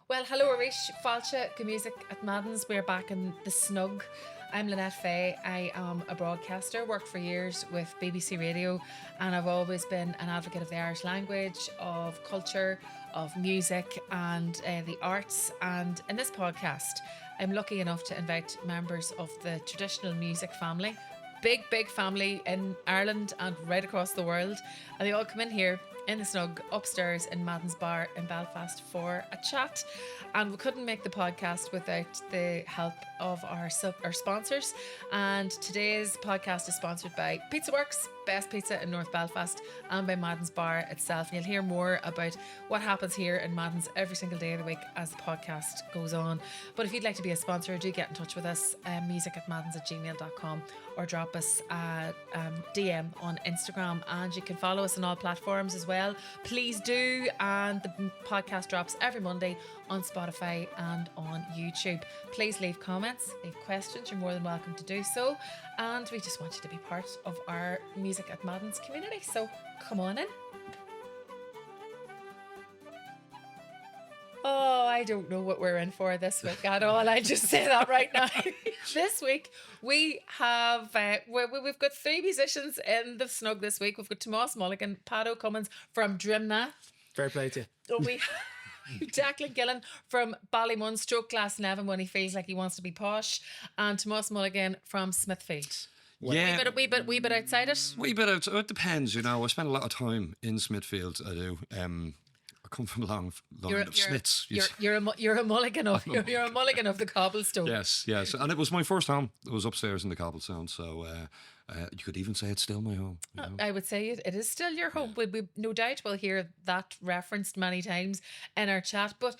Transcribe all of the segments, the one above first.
Well, hello, Arish. Falcha, good music at Madden's. We're back in the snug. I'm Lynette Fay. I am a broadcaster, worked for years with BBC Radio, and I've always been an advocate of the Irish language, of culture, of music, and the arts. And in this podcast, I'm lucky enough to invite members of the traditional music family. Big family in Ireland and right across the world. And they all come in here in the snug upstairs in Madden's Bar in Belfast for a chat. And we couldn't make the podcast without the help of our sponsors. And today's podcast is sponsored by Pizza Works, best pizza in North Belfast, and by Madden's Bar itself. And you'll hear more about what happens here in Madden's every single day of the week as the podcast goes on. But if you'd like to be a sponsor, do get in touch with us, music@maddens@gmail.com, or drop us a DM on Instagram, and you can follow us on all platforms as well. Please do. And the podcast drops every Monday on Spotify and on YouTube. Please leave comments, leave questions. You're more than welcome to do so. And we just want you to be part of our Music at Madden's community. So come on in. Oh, I don't know what we're in for this week at all. I just say that right now. This week we have we've got three musicians in the snug this week. We've got Tomás Mulligan, Paddo Cummins from Drimna. Fair play to you. We have Declan Gillen from Ballymun, stroke Glass Nevin when he feels like he wants to be posh, and Tomás Mulligan from Smithfield. Yeah, Wee bit outside it. wee bit out. It depends, you know. I spend a lot of time in Smithfield. I do. I come from a long line of Smiths. You're a mulligan of you're a mulligan of the cobblestone. Yes, and it was my first home. It was upstairs in the cobblestone, so you could even say it's still my home. You know? I would say it is still your home. Yeah. We no doubt will hear that referenced many times in our chat, but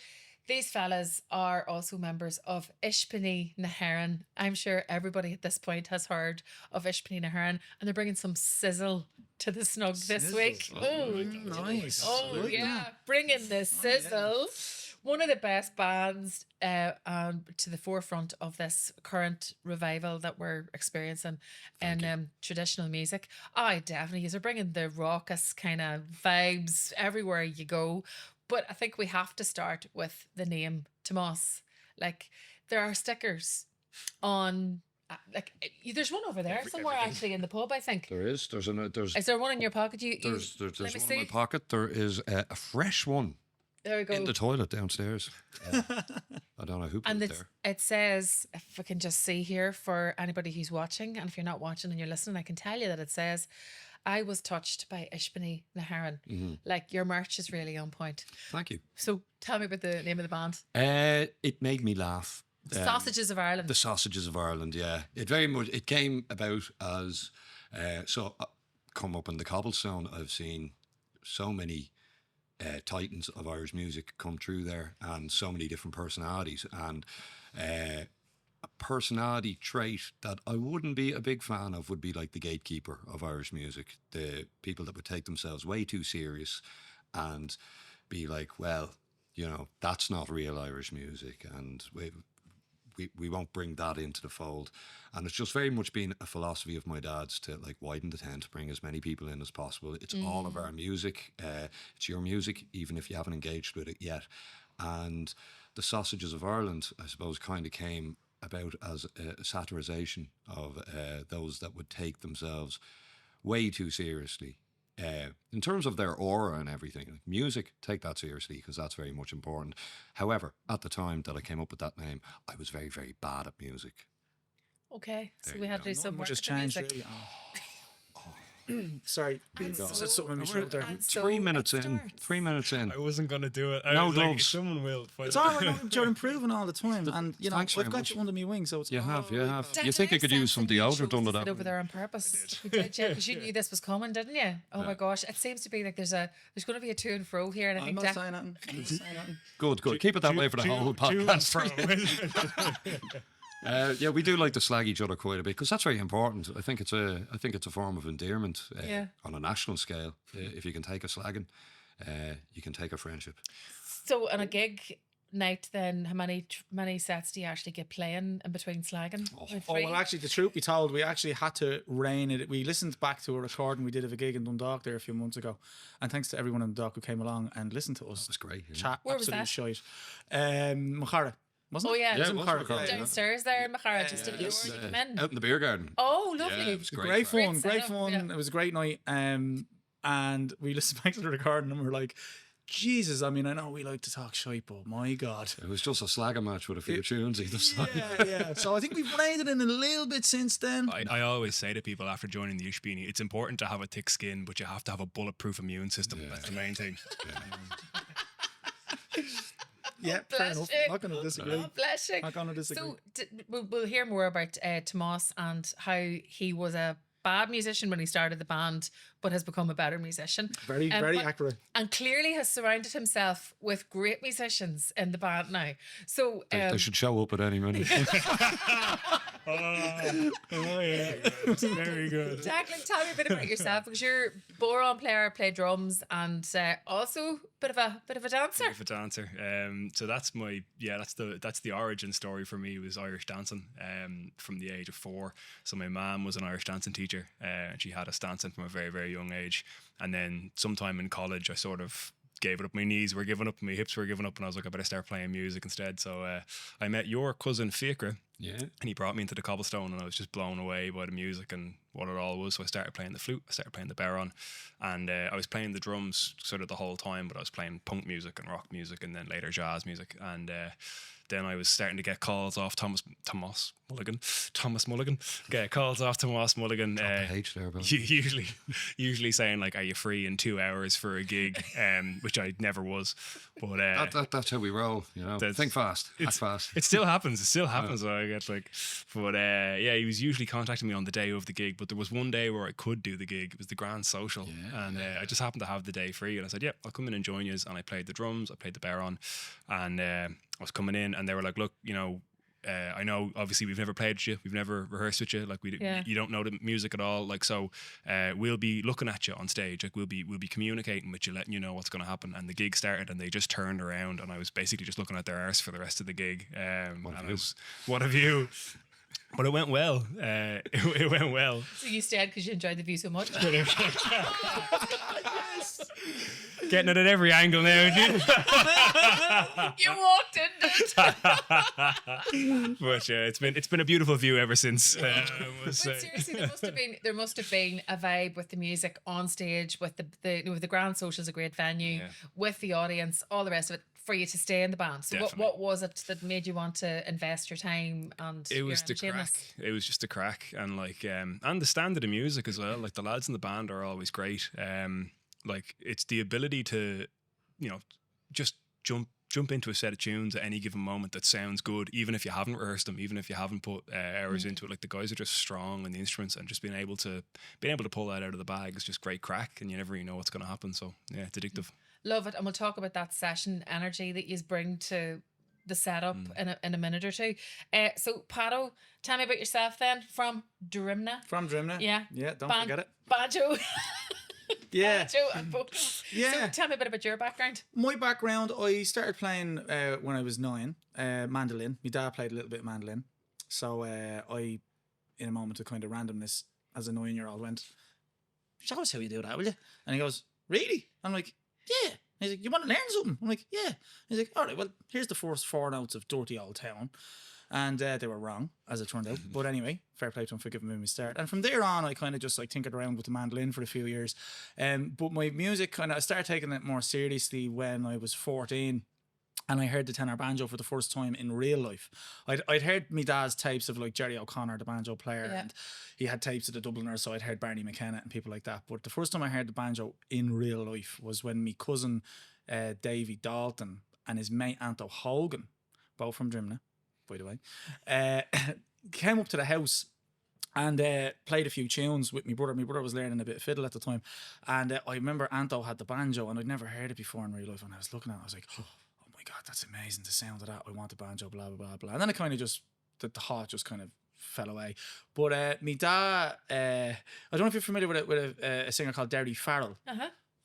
these fellas are also members of Ispíní na hÉireann. I'm sure everybody at this point has heard of Ispíní na hÉireann, and they're bringing some sizzle to the snug this week. Oh, nice. Oh, yeah. Bringing the sizzle. One of the best bands to the forefront of this current revival that we're experiencing in traditional music. Definitely. You're bringing the raucous kind of vibes everywhere you go. But I think we have to start with the name Tomás. Like, there are stickers on... there's one over there somewhere actually in the pub, I think. There is. Is there one in your pocket? There's one in my pocket. There is a fresh one. There we go. In the toilet downstairs. I don't know who put it there. It says, if we can just see here for anybody who's watching, and if you're not watching and you're listening, I can tell you that it says, I was touched by Ispíní na hÉireann. Mm-hmm. Like, your merch is really on point. Thank you. So tell me about the name of the band. It made me laugh. Sausages of Ireland. The Sausages of Ireland, yeah. It came about as come up in the cobblestone. I've seen so many titans of Irish music come through there, and so many different personalities, and a personality trait that I wouldn't be a big fan of would be like the gatekeeper of Irish music, the people that would take themselves way too serious and be like, well, you know, that's not real Irish music, and we won't bring that into the fold. And it's just very much been a philosophy of my dad's to like widen the tent, bring as many people in as possible. It's all of our music. It's your music, even if you haven't engaged with it yet. And the Sausages of Ireland, I suppose, kind of came about as a satirization of those that would take themselves way too seriously. In terms of their aura and everything, like music, take that seriously because that's very much important. However, at the time that I came up with that name, I was very, very bad at music. Okay, so we had to do some work Just with the changed music. really. Sorry, said something in my throat there. 3 minutes in. 3 minutes in. I wasn't going to do it. I No was like, gloves. someone will. It's all right. You're improving all the time, and you know Thanks very I've got much. you under my wing, so it's You have. You Did think I could use some deodorant under Sit over that? there on purpose. We did, yeah, because you knew this was coming, didn't you? Oh my gosh, it seems to be like there's going to be a to and fro here, and I I'm think not Jack, saying nothing. I'm not saying nothing. Good. Keep it that way for the whole podcast. Yeah, we do like to slag each other quite a bit because that's very important. I think it's a form of endearment on a national scale. If you can take a slagging, you can take a friendship. so on a gig, night, then how many sets do you actually get playing in between slagging? Oh, well, actually, the truth be told, we actually had to rein it. We listened back to a recording we did of a gig in Dundalk there a few months ago. And thanks to everyone in Dundalk who came along and listened to us. That's great. Yeah. Chat Where was absolute that? shite. Machara. Wasn't Oh it? yeah, Yeah, it was Machara. Machara, yeah. downstairs there in Machara, just at the door yes. when you come in. Out in the beer garden. Oh, Yeah, lovely. it was great. Great crack. fun, Great great setup, fun. yeah. It was a great night. And we listened back to the recording and we're like, Jesus, I mean, I know we like to talk shite, but my God. It was just a slagger match with a few tunes either side. Yeah. So I think we've reined it in a little bit since then. I always say to people after joining the Ispíní, it's important to have a thick skin, but you have to have a bulletproof immune system. That's the main thing. Yeah, Oh, fair bless enough. you. Not going to disagree. Oh, bless you. Not going to disagree. So we'll hear more about Tomas and how he was a bad musician when he started the band, but has become a better musician. Very but- accurate. And clearly has surrounded himself with great musicians in the band now. So They should show up at any minute. Oh yeah, very good. Declan, tell me a bit about yourself, because you're boron player, play drums, and also bit of a dancer. Bit of a dancer. So that's that's the origin story for me, was Irish dancing. From the age of 4. So my mum was an Irish dancing teacher, and she had us dancing from a very, very young age. And then sometime in college, I sort of gave it up. My knees were giving up, my hips were giving up, and I was like, I better start playing music instead. So I met your cousin Fiacre. Yeah. And he brought me into the cobblestone, and I was just blown away by the music and what it all was. So I started playing the flute, I started playing the baron, and I was playing the drums sort of the whole time, but I was playing punk music and rock music, and then later jazz music. And then I was starting to get calls off Thomas Mulligan. Get calls off Thomas Mulligan. H there, but Usually saying like, "Are you free in 2 hours for a gig?" Which I never was. But that's how we roll. You know, think fast, act fast. it still happens. It still happens. I get like, but yeah, he was usually contacting me on the day of the gig. But there was one day where I could do the gig. It was the Grand Social, and I just happened to have the day free. And I said, "Yeah, I'll come in and join you." And I played the drums, I played the baron, and I was coming in, and they were like, "Look, you know, I know obviously we've never played with you, we've never rehearsed with you, like you don't know the music at all, like so we'll be looking at you on stage, like we'll be communicating with you, letting you know what's going to happen." And the gig started, and they just turned around, and I was basically just looking at their arse for the rest of the gig. What have you? But it went well. It went well. So you stayed because you enjoyed the view so much. Getting it at every angle now. You walked in. But it's been a beautiful view ever since. But seriously, there must have been a vibe with the music on stage, with the Grand Social is a great venue, with the audience, all the rest of it, for you to stay in the band. So what was it that made you want to invest your time and it was the crack. It was just the crack, and like and the standard of music as well. Like the lads in the band are always great. Like it's the ability to, you know, just jump into a set of tunes at any given moment that sounds good, even if you haven't rehearsed them, even if you haven't put hours into it. Like the guys are just strong on the instruments, and just being able to pull that out of the bag is just great crack, and you never really know what's going to happen. So yeah, it's addictive. Love it. And we'll talk about that session energy that you bring to the setup in a minute or two. So Pato, tell me about yourself then, from Drimna. From Drimna. Yeah. Yeah, don't forget it. Banjo. Yeah. Banjo and vocals. Yeah. So tell me a bit about your background. My background, I started playing when I was 9, mandolin. My dad played a little bit of mandolin. So I, in a moment of kind of randomness, as a 9-year-old, went, "Show us how you do that, will you?" And he goes, "Really?" I'm like, "Yeah." He's like, "You want to learn something?" I'm like, "Yeah." He's like, "All right, well, here's the first 4 notes of Dirty Old Town." And they were wrong, as it turned out. But anyway, fair play to him for giving me my start. And from there on, I kind of just like tinkered around with the mandolin for a few years. But my music I started taking it more seriously when I was 14. And I heard the tenor banjo for the first time in real life. I'd heard my dad's tapes of like Jerry O'Connor, the banjo player, and he had tapes of the Dubliners, so I'd heard Barney McKenna and people like that. But the first time I heard the banjo in real life was when my cousin Davy Dalton and his mate Anto Hogan, both from Drimna, by the way, came up to the house and played a few tunes with my brother. My brother was learning a bit of fiddle at the time, and I remember Anto had the banjo, and I'd never heard it before in real life. And I was looking at it, I was like, "Oh my God, that's amazing, the sound of that. I want the banjo, blah, blah, blah, blah." And then it kind of just, the heart just kind of fell away. But my dad, I don't know if you're familiar with a singer called Derry Farrell.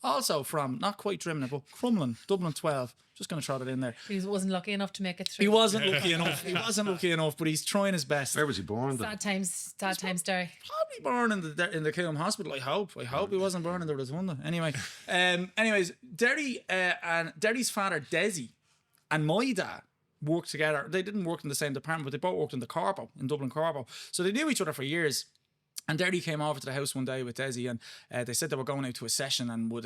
also from not quite Drimnagh, but Crumlin, Dublin 12. Just going to throw that in there. He wasn't lucky enough to make it through. He wasn't lucky enough. He wasn't lucky enough, but he's trying his best. Where was he born? Then? Sad times, Derry. Probably born in the Coombe Hospital. I hope he wasn't born in the Rotunda. Anyway, anyways, Derry and Derry's father Desi and my dad worked together. They didn't work in the same department, but they both worked in the Corpo in Dublin Corpo. So they knew each other for years. And Derry came over to the house one day with Desi, and they said they were going out to a session and would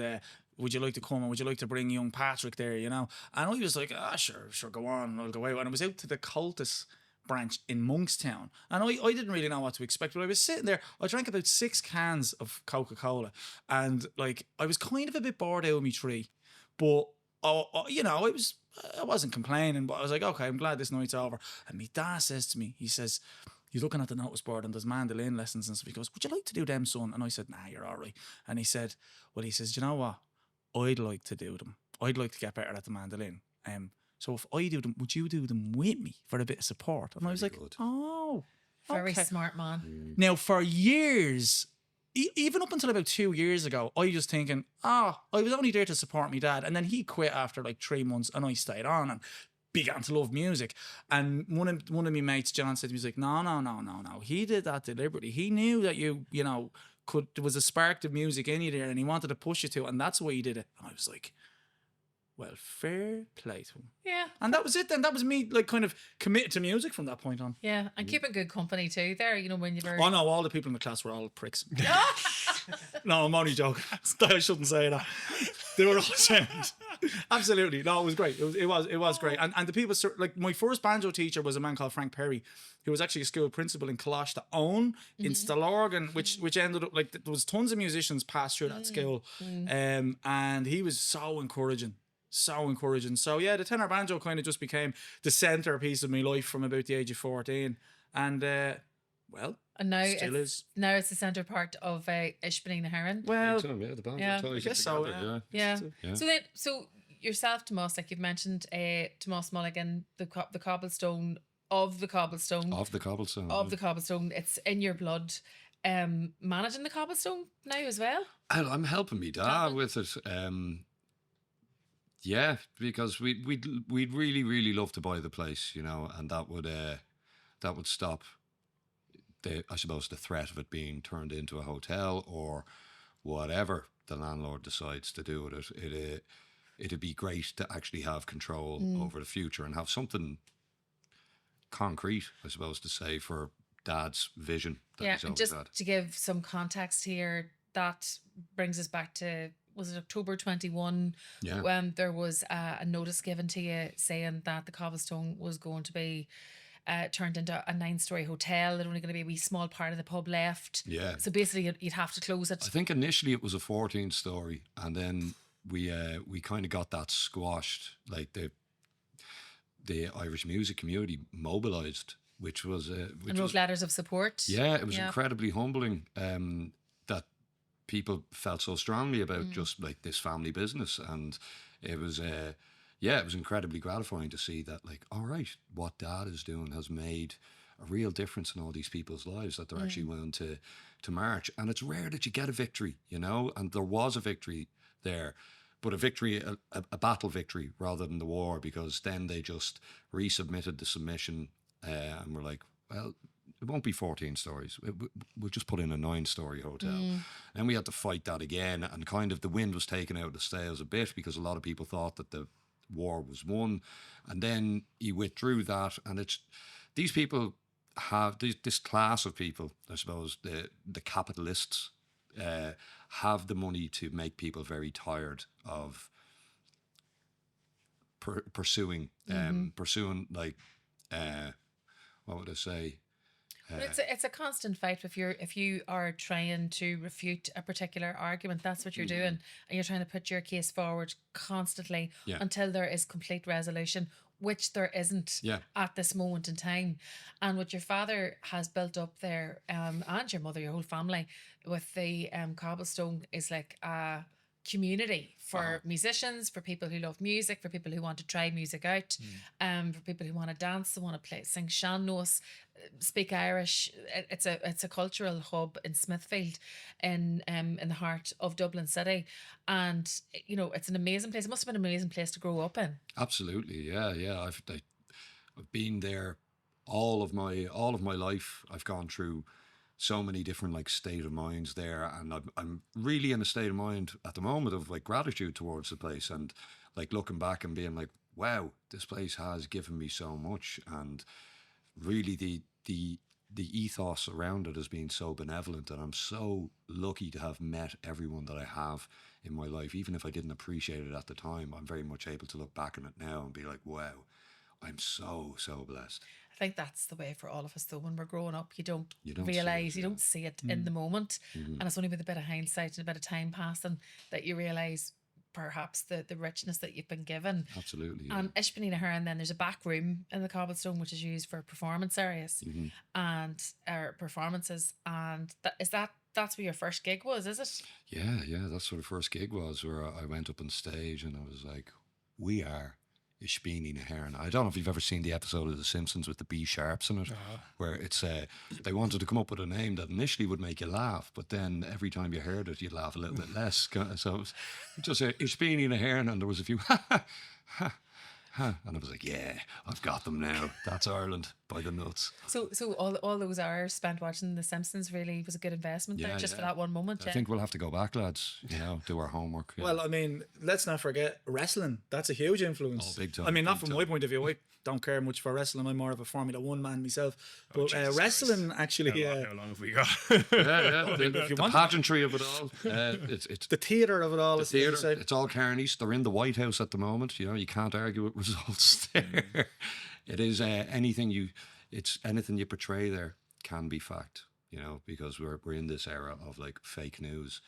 you like to come and would you like to bring young Patrick there, you know? And I was like, sure, go on, I'll go out. And I was out to the cultist branch in Monkstown. And I didn't really know what to expect, but I was sitting there, I drank about 6 cans of Coca-Cola, and like, I was kind of a bit bored out of me tree, but you know, I wasn't complaining, but I was like, okay, I'm glad this night's over. And my dad says to me, he says, he's looking at the notice board and there's mandolin lessons and stuff. He goes, would you like to do them, son? And I said, nah, you're all right. And he said, you know what? I'd like to do them. I'd like to get better at the mandolin. So if I do them, would you do them with me for a bit of support? And I was like, oh, Very okay. smart man. Now, for years, even up until about 2 years ago, I was just thinking, I was only there to support my dad. And then he quit after like 3 months and I stayed on and began to love music. And one of my mates, John, said to me, he's like, no. He did that deliberately. He knew that you know, there was a spark of music in you there and he wanted to push you to it. And that's why he did it. And I was like, well, fair play to him. Yeah. And that was it then. That was me, like, kind of committed to music from that point on. Yeah, and keeping good company too there, you know, when you were... Oh no, all the people in the class were all pricks. No, I'm only joking. I shouldn't say that. They were all sound. Absolutely. No, it was great. It was great. And the people, like, my first banjo teacher was a man called Frank Perry, who was actually a school principal in Colosh to Own in Stillorgan, which ended up, like, there was tons of musicians passed through that school. And he was so encouraging. So yeah, the tenor banjo kind of just became the centerpiece of my life from about the age of 14. And well, and now still is. Now it's the centre part of Ispíní na hÉireann. Well, The band, yeah. totally I guess so, together, Yeah. Yeah. So yourself, Tomas, like you've mentioned, Tomas Mulligan, the cobblestone of the cobblestone. Of the cobblestone. Of the cobblestone. It's in your blood. Managing the cobblestone now as well. I'm helping me dad with it. Yeah, because we'd really, really love to buy the place, you know, and that would stop I suppose the threat of it being turned into a hotel or whatever the landlord decides to do with it. It'd be great to actually have control over the future and have something concrete, I suppose, to say for Dad's vision that Yeah, he's and always just had. to give some context here, that brings us back to, was it October 21, Yeah. when there was a notice given to you saying that the cobblestone was going to be turned into a 9-story hotel. There's only going to be a wee small part of the pub left. Yeah. So basically you'd have to close it. I think initially it was a 14-story, and then we kind of got that squashed. Like the Irish music community mobilised, which was And wrote letters of support. yeah, it was incredibly humbling that people felt so strongly about just like this family business, and it was it was incredibly gratifying to see that, like, all right, what Dad is doing has made a real difference in all these people's lives, that they're actually willing to march. And it's rare that you get a victory, you know, and there was a victory there, but a victory, a battle victory rather than the war, because then they just resubmitted the submission and were like, well, it won't be 14 stories. We'll just put in a 9-story hotel. And we had to fight that again, and kind of the wind was taken out of the sails a bit, because a lot of people thought that the war was won. And then he withdrew that, and it's these people have this class of people, I suppose, the capitalists, have the money to make people very tired of pursuing like what would I say? But it's a constant fight. If you are trying to refute a particular argument, that's what you're doing, and you're trying to put your case forward constantly until there is complete resolution, which there isn't at this moment in time. And what your father has built up there, and your mother, your whole family, with the cobblestone, is like a community for musicians, for people who love music, for people who want to try music out, for people who want to dance, who want to play, sing sean-nós, speak Irish. It's a cultural hub in Smithfield, in the heart of Dublin City, and it's an amazing place. It must have been an amazing place to grow up in. Absolutely, yeah. I've been there all of my life. I've gone through so many different like state of minds there, and I'm really in a state of mind at the moment of like gratitude towards the place, and like looking back and being like, wow, this place has given me so much, and really the ethos around it has been so benevolent, and I'm so lucky to have met everyone that I have in my life. Even if I didn't appreciate it at the time, I'm very much able to look back on it now and be like, wow, I'm so blessed. I think that's the way for all of us, though. When we're growing up, you don't see realise, it, you don't see it in the moment. Mm-hmm. And it's only with a bit of hindsight and a bit of time passing that you realise perhaps the richness that you've been given. Absolutely. Yeah. And Ispíní na hÉireann, then there's a back room in the cobblestone which is used for performance areas and performances. And that's where your first gig was, is it? Yeah, that's where the first gig was, where I went up on stage and I was like, we are Ispíní na hÉireann. I don't know if you've ever seen the episode of The Simpsons with the B sharps in it, where it's they wanted to come up with a name that initially would make you laugh, but then every time you heard it, you'd laugh a little bit less. So it was just Ispíní na hÉireann, and there was a few and I was like, yeah, I've got them now. That's Ireland by the nuts. So all those hours spent watching The Simpsons really was a good investment there, just for that one moment. I think we'll have to go back, lads. Do our homework. Yeah. Well, I mean, let's not forget wrestling. That's a huge influence. Oh, big time. I mean, not big from time. my point of view. I don't care much for wrestling. I'm more of a Formula One man myself. But wrestling, actually, How long have we got? The pageantry of it all. It's the theatre of it all. the as they theatre. say. It's all carnies. They're in the White House at the moment. You can't argue with results there. It is anything you portray there can be fact. Because we're in this era of like fake news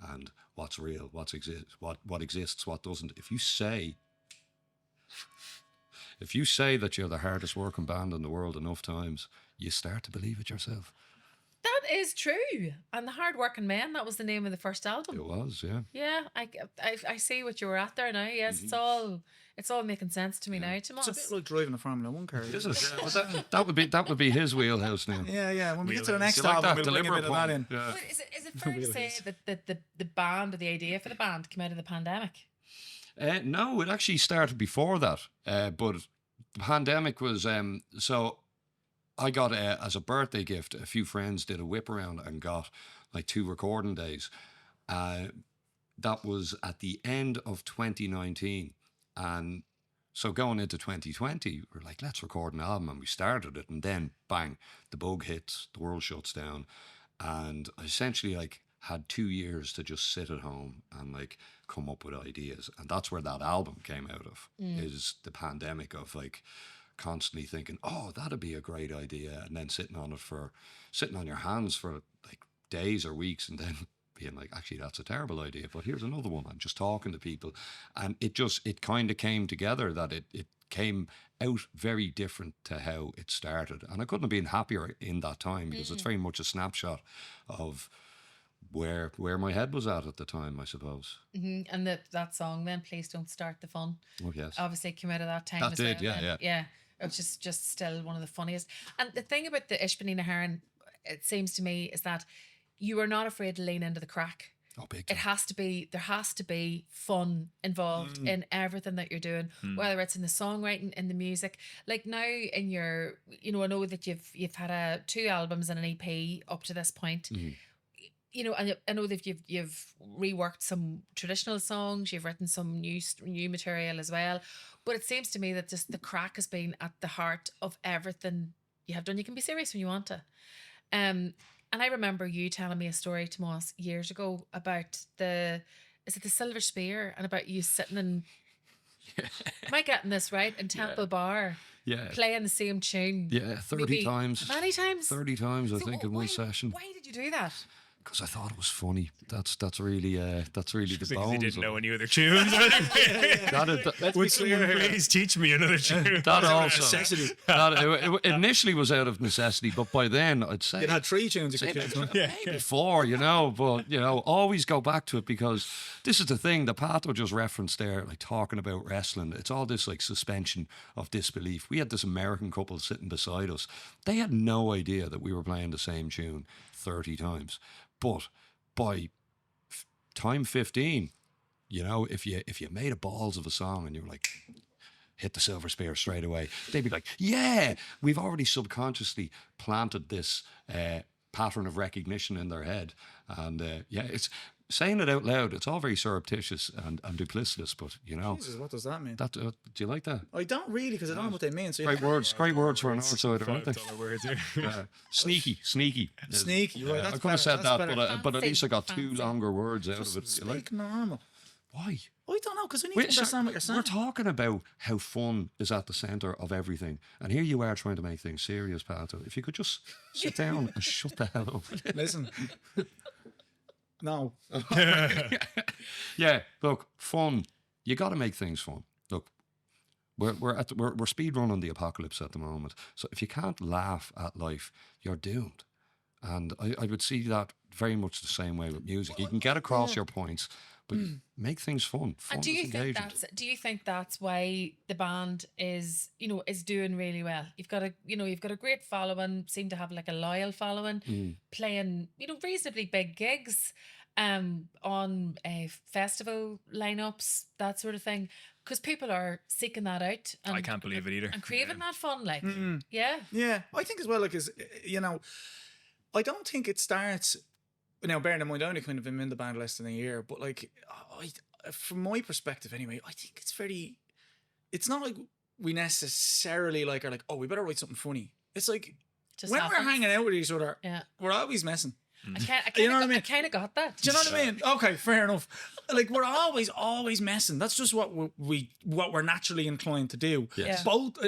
and what's real, what exists, what doesn't. If you say that you're the hardest working band in the world enough times, you start to believe it yourself. That is true. And The Hard Working Men, that was the name of the first album. It was, yeah. Yeah, I see what you were at there now. Yes, it's all making sense to me now, Tomas. It's a bit like driving a Formula One car. Is it? Well, that would be his wheelhouse now. Yeah. When we get to the next You like album, that we'll bring a bit of that in. Yeah. But is it fair to say that the band, or the idea for the band, came out of the pandemic? No, it actually started before that. But the pandemic was so. I got as a birthday gift, a few friends did a whip around and got like 2 recording days. That was at the end of 2019. And so going into 2020, we're like, let's record an album. And we started it. And then bang, the bug hits, the world shuts down. And I essentially like had 2 years to just sit at home and like come up with ideas. And that's where that album came out of, is the pandemic of like constantly thinking, oh, that'd be a great idea, and then sitting on your hands for like days or weeks, and then being like, actually that's a terrible idea, but here's another one, and just talking to people. And it kind of came together that it came out very different to how it started, and I couldn't have been happier in that time, because it's very much a snapshot of where my head was at the time, I suppose. And that song then, Please Don't Start the Fun, Oh yes, obviously came out of that time. that as did, well. yeah. It's just still one of the funniest. And the thing about the Ispíní na hÉireann, it seems to me, is that you are not afraid to lean into the crack. Oh, big There time. has to be fun involved in everything that you're doing, whether it's in the songwriting, in the music. Like now in your, I know that you've had 2 albums and an EP up to this point. And I know that you've reworked some traditional songs, you've written some new material as well. But it seems to me that just the crack has been at the heart of everything you have done. You can be serious when you want to. And I remember you telling me a story, Tomas, years ago about is it the Silver Spear, and about you sitting in, am I getting this right, in Temple Bar, playing the same tune? Yeah, 30 maybe times. Many times? 30 times, I So think, in one session. Why did you do that? because I thought it was funny. That's really the Because he bones. didn't of know it. any other tunes. Would someone please teach me another tune? That also necessity. it initially was out of necessity, but by then I'd say It had 3 tunes you could choose. maybe 4, but always go back to it, because this is the thing that Pato just referenced there, like talking about wrestling. It's all this like suspension of disbelief. We had this American couple sitting beside us. They had no idea that we were playing the same tune 30 times. But by time 15, if you made a balls of a song and you were like, hit the silver spear straight away, they'd be like, yeah, we've already subconsciously planted this pattern of recognition in their head. And it's saying it out loud. It's all very surreptitious and duplicitous, but Jesus, what does that mean? that do you like that? I don't really, because I don't know what they mean. So Great words for an outsider, aren't they? $5 words here. Sneaky. Sneaky, right? That's I could have said better, that, that's but at least I got 2 Fancy. longer words out Just of it. speak You like? normal. Why? I don't know, because I need Wait, to understand what you're saying. We're talking about how fun is at the centre of everything, and here you are trying to make things serious, Pato. If you could just sit down and shut the hell up. Listen. No. Yeah, look, fun. You got to make things fun. Look, we're speed running the apocalypse at the moment. So if you can't laugh at life, you're doomed. And I would see that very much the same way with music. You can get across your points, but make things fun. Fun And is engaging. do you think that's why the band is doing really well? You've got a great following, seem to have like a loyal following, playing reasonably big gigs, on festival lineups, that sort of thing, because people are seeking that out. And, I can't believe it either. And craving that fun, like yeah. Yeah, I think as well, like, I don't think it starts. Now, bearing in mind, I only kind of been in the band less than a year, but like, from my perspective anyway, I think it's not like we necessarily are like, oh, we better write something funny. It's like, Just when happens. we're hanging out with each other, Yeah. we're always messing. I You know what I mean? kind of got that. Do you know what I mean? Okay, fair enough. Like, we're always messing. That's just what we're naturally inclined to do. Yeah. Both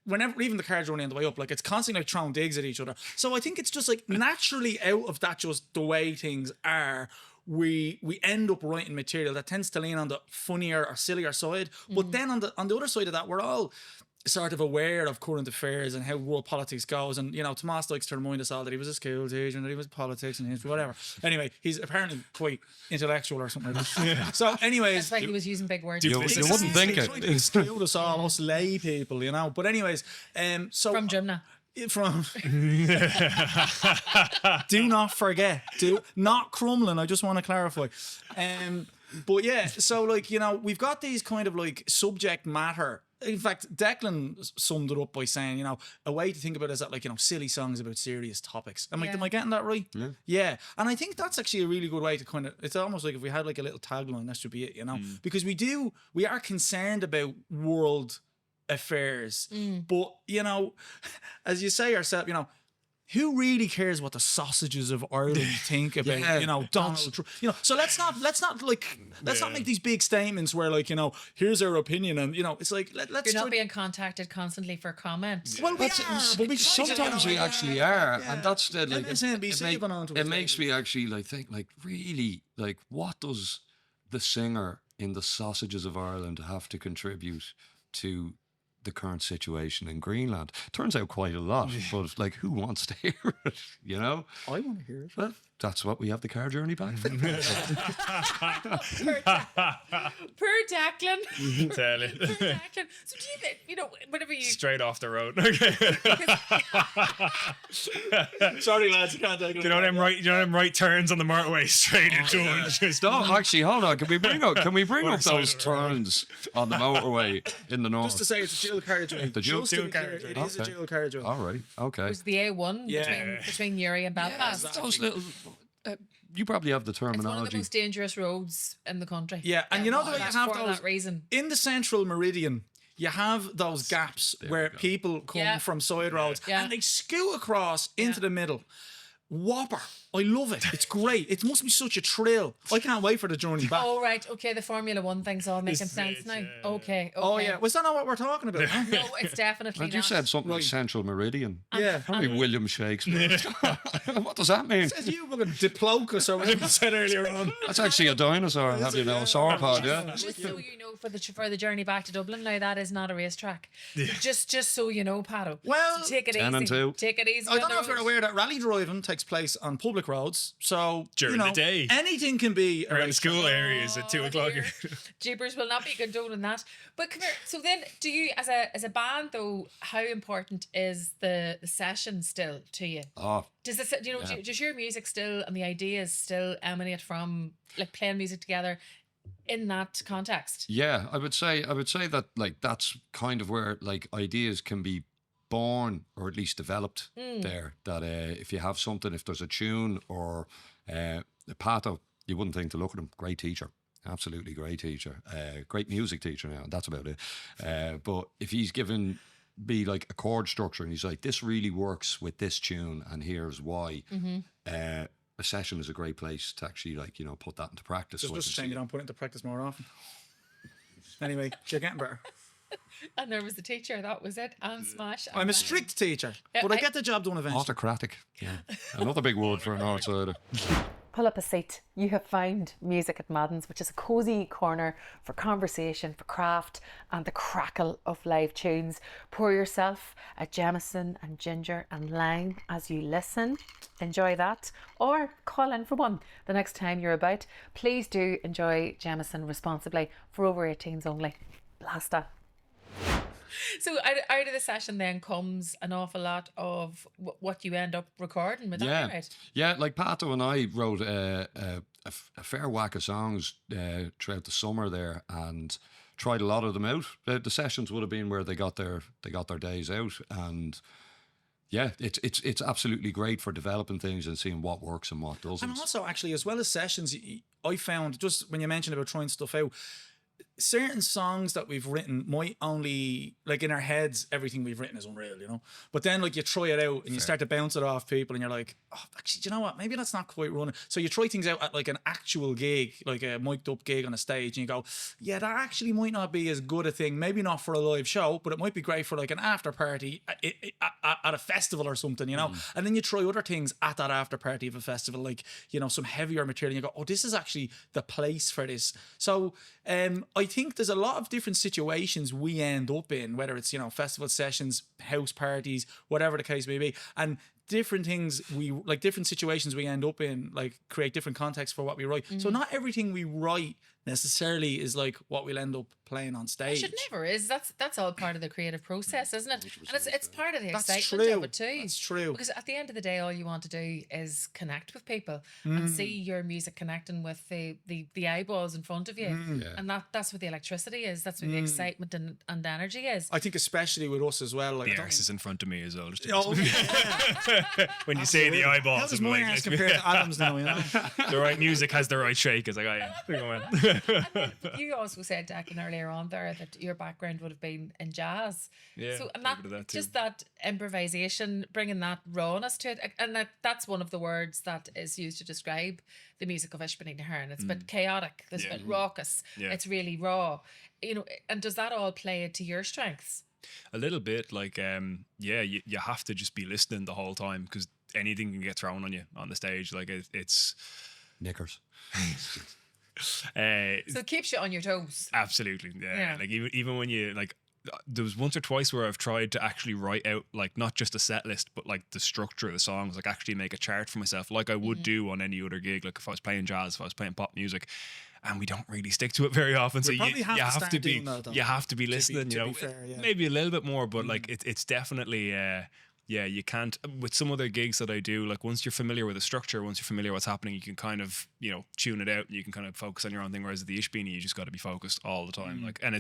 whenever even the cards running on the way up, like, it's constantly like throwing digs at each other. So I think it's just like naturally out of that, just the way things are, we end up writing material that tends to lean on the funnier or sillier side. But then on the other side of that, we're all sort of aware of current affairs and how world politics goes. And, Tomas likes to remind us all that he was a school teacher and that he was politics and history, whatever. Anyway, he's apparently quite intellectual or something like that. So anyways, That's why he was using big words. You wouldn't think he's it. trying to exclude us all, us lay people, But anyways, so From Jimna. from do not forget, not Crumlin, I just want to clarify. But yeah, so like, we've got these kind of like subject matter. In fact, Declan summed it up by saying, a way to think about it is that, like, silly songs about serious topics. Am I getting that right? Yeah. Yeah. And I think that's actually a really good way to kind of, it's almost like if we had like a little tagline, that should be it, because we are concerned about world affairs. But, as you say yourself, who really cares what the sausages of Ireland think about, Donald Trump? So let's not make these big statements where, like, here's our opinion, and it's like let's. You're not being contacted constantly for comment. Well, we are, but we Sometimes we actually are, and that's the like. MSNBC went on to It makes me actually like think, like, really, like, what does the singer in the Sausages of Ireland have to contribute to the current situation in Greenland? Turns out quite a lot, but like, who wants to hear it? I want to hear it. Well, that's what we have the car journey back for. Poor Declan. Tell it. Poor Declan. So do you, whenever you Straight off the road. Okay. Sorry, lads, you can't take it. You know them right turns on the motorway straight into it. Just No, actually, hold on. Can we bring up What a those side of the road. turns on the motorway in the north? Just to say, it's a dual carriageway. The dual- Just to be dual clear, carriageway. it is a Okay. dual carriageway. All right. Okay. it was the A1 Yeah. between Uri and Belfast. exactly. Those little. You probably have the It's one of the terminology. most dangerous roads in the country. Yeah, and you know the way you That's have for those that reason. in the central meridian. You have those gaps where go. people come Yeah. from side roads Yeah. and they scoot across into the middle. Whopper. I love it. It's great. It must be such a thrill. I can't wait for the journey back. Oh, right. Okay, the Formula One thing's all making sense now. Okay. Oh, yeah. Was that not what we're talking about? Huh? No, it's definitely And you not. said something like Central Meridian. Yeah. Probably William Shakespeare. What does that mean? Says you fucking Diplodocus or whatever you said earlier on. That's actually a dinosaur. Have you know, a sauropod, yeah. Just so you know, for the journey back to Dublin, now that is not a racetrack. Just so you know, Pato. Well, so take it 10 easy. and 2. Take it easy. I don't know if you're aware that rally driving takes place on public roads, so During the day. anything can be Around the school areas at 2 o'clock. Jeepers will not be condoning that. But come here. So then, do you, as a band though, how important is the session still to you? Oh, Does it, does your music still and the ideas still emanate from like playing music together in that context? yeah. I would say that like that's kind of where like ideas can be born or at least developed there. That if you have something, if there's a tune or a Pato, you wouldn't think to look at him. Great teacher. Absolutely great teacher. Great music teacher now. That's about it. But if he's given me like a chord structure and he's like, this really works with this tune and here's why. A session is a great place to actually like, you know, put that into practice. It's so I just a can shame see you don't put it into practice more often. Anyway, you're getting better. And there was the teacher, that was it. And smash. and I'm a bang. strict teacher, but I get the job done eventually. autocratic. Yeah. Another big word for an outsider. Pull up a seat. You have found Music at Madden's, which is a cosy corner for conversation, for craft, and the crackle of live tunes. Pour yourself a Jameson and ginger and lime as you listen. Enjoy that. Or call in for one the next time you're about. Please do enjoy Jameson responsibly, for over 18s only. Blasta. So out of the session then comes an awful lot of what you end up recording. Would that Yeah, be right? yeah. Like Pato and I wrote a fair whack of songs throughout the summer there, and tried a lot of them out. The sessions would have been where they got their days out, and yeah, it's absolutely great for developing things and seeing what works and what doesn't. And also, actually, as well as sessions, I found, just when you mentioned about trying stuff out, certain songs that we've written might only, like in our heads, everything we've written is unreal, you know? But then like you try it out and you start to bounce it off people and you're like, oh, actually, do you know what? Maybe that's not quite running. So you try things out at like an actual gig, like a mic'd up gig on a stage, and you go, yeah, that actually might not be as good a thing. Maybe not for a live show, but it might be great for like an after party at a festival or something, you know? And then you try other things at that after party of a festival, like, you know, some heavier material, and you go, oh, this is actually the place for this. So I think there's a lot of different situations we end up in, whether it's, you know, festival sessions, house parties, whatever the case may be, and different things different situations we end up in, like create different contexts for what we write. So not everything we write necessarily is like what we'll end up playing on stage. It never is. That's all part of the creative process, isn't it? And it's part of the That's excitement true. of it too. That's true. Because at the end of the day, all you want to do is connect with people and see your music connecting with the eyeballs in front of you. And that's what the electricity is. That's what the excitement and energy is. I think especially with us as well. Like, The arse is in front of me as well. Just Oh, when you say the How eyeballs, does I'm my like, arse compare to Adam's now, you know? the right music has the right shake. It's like, oh yeah. Go on. But you also said, Declan, earlier on there that your background would have been in jazz. Yeah, So, and a bit of that too. just that improvisation, bringing that rawness to it. And that's one of the words that is used to describe the music of Ispíní na hÉireann. It's a bit chaotic, it's a bit raucous, it's really raw. You know, and does that all play to your strengths? A little bit, like you have to just be listening the whole time, because anything can get thrown on you on the stage. Like it's Knickers. So it keeps you on your toes. absolutely, Yeah. Like even when you like, there was once or twice where I've tried to actually write out like not just a set list, but like the structure of the songs, like actually make a chart for myself, like I would do on any other gig. Like if I was playing jazz, if I was playing pop music. And we don't really stick to it very often, so you probably have to have start to be doing that, though, you have to be listening. to You know, be fair, yeah. maybe a little bit more, but like it's definitely you can't. With some other gigs that I do, like once you're familiar with the structure, once you're familiar with what's happening, you can kind of, you know, tune it out and you can kind of focus on your own thing. Whereas at the Ispíní, you just got to be focused all the time. Like, and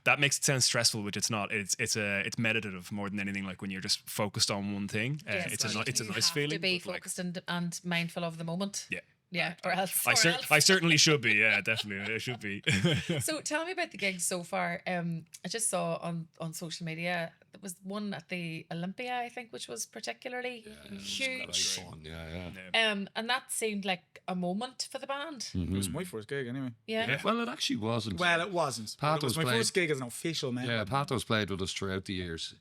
that makes it sound stressful, which it's not. It's meditative more than anything. Like when you're just focused on one thing, Yes, it's a you nice have feeling. to be but, like, focused and mindful of the moment. yeah. Yeah, or else. I certainly should be. Yeah, definitely, I should be. So tell me about the gigs so far. I just saw on social media There was one at the Olympia, I think, which was particularly huge. Fun. Yeah. And that seemed like a moment for the band. It was my first gig anyway. Yeah. Well, it actually wasn't. Well, it wasn't. But it was my first gig as an official member. Yeah, Pato's played with us throughout the years.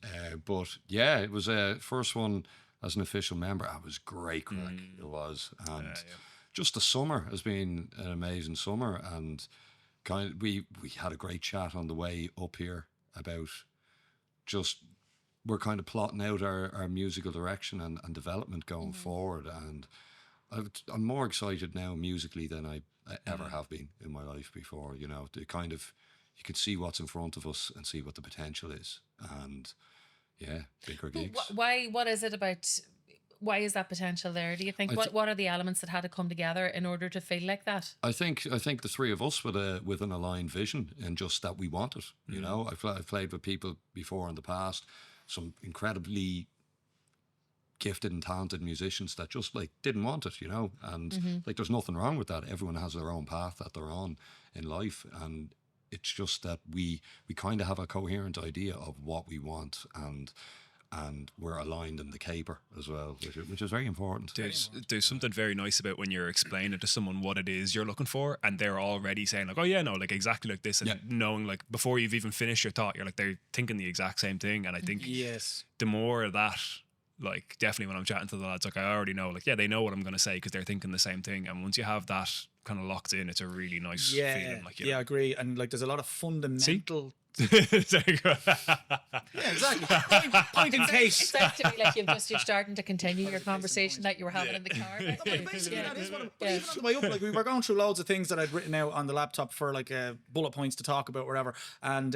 But yeah, it was a first one as an official member. It was great crack. It was. And just the summer has been an amazing summer. And we had a great chat on the way up here about just we're kind of plotting out our musical direction and development going forward. And I'm more excited now musically than I ever have been in my life before. You know, the kind of you could see what's in front of us and see what the potential is. And yeah, bigger gigs. Why? What is it about? Why is that potential there? Do you think? What are the elements that had to come together in order to feel like that? I think the three of us with an aligned vision and just that we want it. You know, I've played with people before in the past, some incredibly gifted and talented musicians that just like didn't want it. You know, and like there's nothing wrong with that. Everyone has their own path that they're on in life, and it's just that we kind of have a coherent idea of what we want and we're aligned in the caper as well, which is very important. There's something very nice about when you're explaining to someone what it is you're looking for, and they're already saying like, oh yeah, no, like exactly like this, and knowing like before you've even finished your thought, you're like they're thinking the exact same thing. And I think the more of that, like definitely when I'm chatting to the lads, like I already know, like they know what I'm going to say because they're thinking the same thing. And once you have that kind of locked in, it's a really nice feeling. Like I agree. And like there's a lot of fundamental. There you go. Yeah, exactly. Point in case. It sounds to me like you're starting to continue your conversation that you were having in the car. No, but basically, that is what I'm, but even on the way up, like we were going through loads of things that I'd written out on the laptop for like bullet points to talk about, whatever. And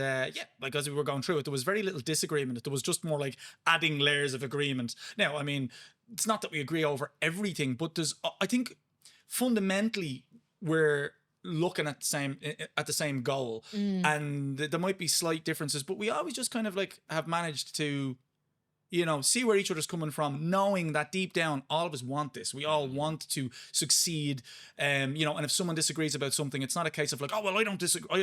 like as we were going through it, there was very little disagreement. There was just more like adding layers of agreement. Now, I mean, it's not that we agree over everything, but I think fundamentally we're looking at the same goal, and there might be slight differences, but we always just kind of like have managed to, you know, see where each other's coming from, knowing that deep down all of us want this. We all want to succeed, you know. And if someone disagrees about something, it's not a case of like, oh well, I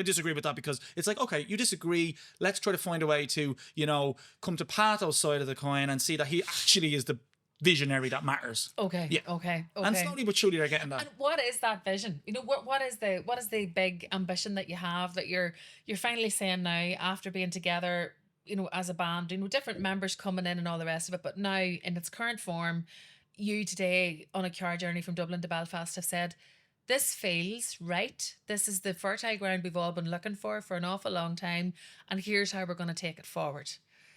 disagree with that, because it's like, okay, you disagree, let's try to find a way to, you know, come to Pato's side of the coin and see that he actually is the visionary that matters. Okay. And slowly but surely they're getting that. And what is that vision? You know, what is the big ambition that you have, that you're finally saying now, after being together, you know, as a band, you know, different members coming in and all the rest of it, but now in its current form, you today on a car journey from Dublin to Belfast have said, this feels right. This is the fertile ground we've all been looking for an awful long time, and here's how we're going to take it forward.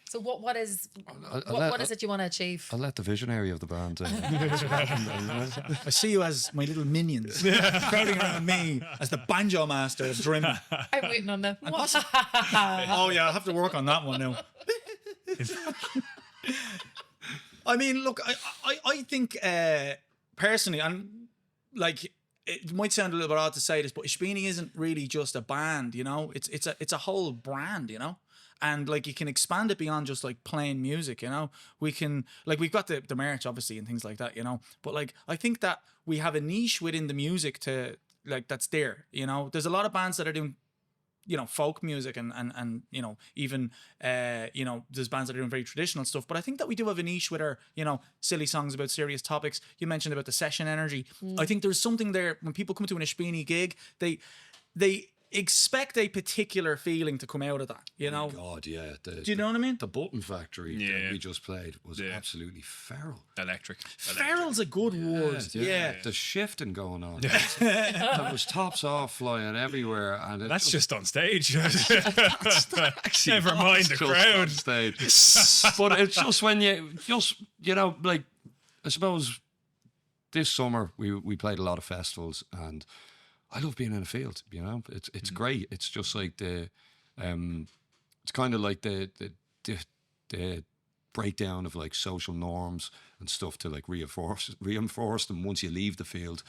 So what is it you want to achieve? I'll let the visionary of the band. I see you as my little minions crowding around me as the banjo master of drumming. I'm waiting on them. Oh yeah, I'll have to work on that one now. I mean, look, I think personally, and like it might sound a little bit odd to say this, but Ispíní isn't really just a band, you know. It's a whole brand, you know. And like you can expand it beyond just like playing music, you know. We can, like, we've got the merch obviously and things like that, you know. But like I think that we have a niche within the music to like that's there, you know. There's a lot of bands that are doing, you know, folk music and you know, even you know, there's bands that are doing very traditional stuff. But I think that we do have a niche with our, you know, silly songs about serious topics. You mentioned about the session energy. I think there's something there when people come to an Ispíní gig, they expect a particular feeling to come out of that, you know. God, yeah. Do you know what I mean? The Button Factory that we just played was absolutely feral. Electric. Feral's a good word. Yeah. The shifting going on. There was tops off flying everywhere, and that's just on stage. Never mind the crowd. On stage. But it's just when you know, like, I suppose this summer we played a lot of festivals, and I love being in a field, you know. It's great. It's just like it's kind of like the breakdown of like social norms and stuff to like reinforce them once you leave the field.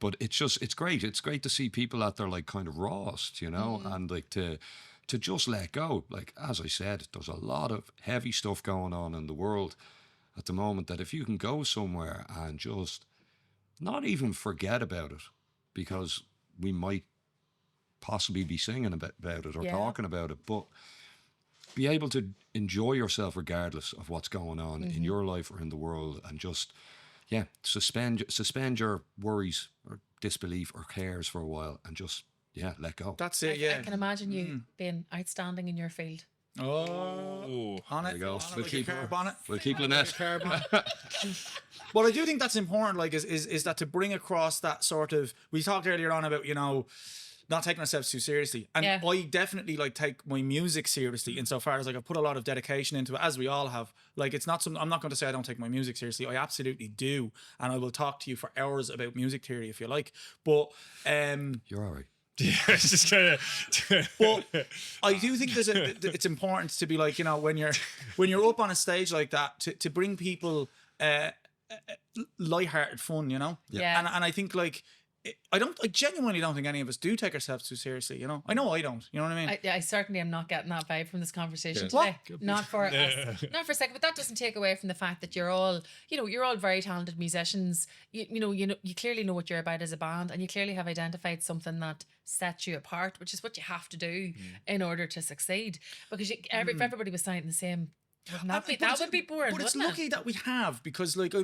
But it's great. It's great to see people at their like kind of rawest, you know, and like to just let go. Like, as I said, there's a lot of heavy stuff going on in the world at the moment, that if you can go somewhere and just not even forget about it, because we might possibly be singing about it or talking about it, but be able to enjoy yourself regardless of what's going on in your life or in the world, and just suspend your worries or disbelief or cares for a while, and just let go. That's it. Yeah. I can imagine you being outstanding in your field. Oh, on There it. you go. On it We'll with your keep carb on it. We'll keep Lynette. Well, I do think that's important. Like, is that to bring across that sort of, we talked earlier on about, not taking ourselves too seriously, and Yeah. I definitely like take my music seriously insofar as like I put a lot of dedication into it, as we all have. Like, it's not something, I'm not going to say I don't take my music seriously. I absolutely do, and I will talk to you for hours about music theory if you like. But You're all right. Yeah, it's just kind of. But I do think it's important to be like, when you're up on a stage like that, to bring people lighthearted fun, Yeah. And I think like I genuinely don't think any of us do take ourselves too seriously, I know I don't, you know what I mean? I certainly am not getting that vibe from this conversation What? today. Not for us, not for a second. But that doesn't take away from the fact that you're all very talented musicians. You clearly know what you're about as a band, and you clearly have identified something that sets you apart, which is what you have to do in order to succeed. Because if everybody was sounding the same, that would be boring. But it's wouldn't lucky it? that we have, because like,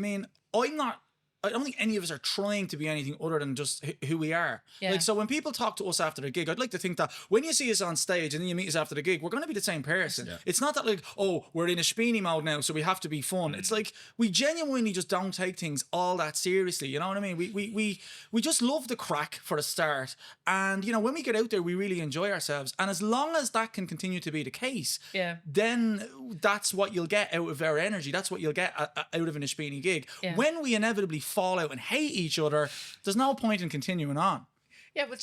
I don't think any of us are trying to be anything other than just who we are. Yeah. Like, so when people talk to us after the gig, I'd like to think that when you see us on stage and then you meet us after the gig, we're going to be the same person. Yeah. It's not that like, oh, we're in Ispíní mode now, so we have to be fun. It's like we genuinely just don't take things all that seriously. You know what I mean? We just love the crack for a start, and when we get out there, we really enjoy ourselves. And as long as that can continue to be the case, then that's what you'll get out of our energy. That's what you'll get out of an Ispíní gig. Yeah. When we inevitably fall out and hate each other, there's no point in continuing on. Yeah, but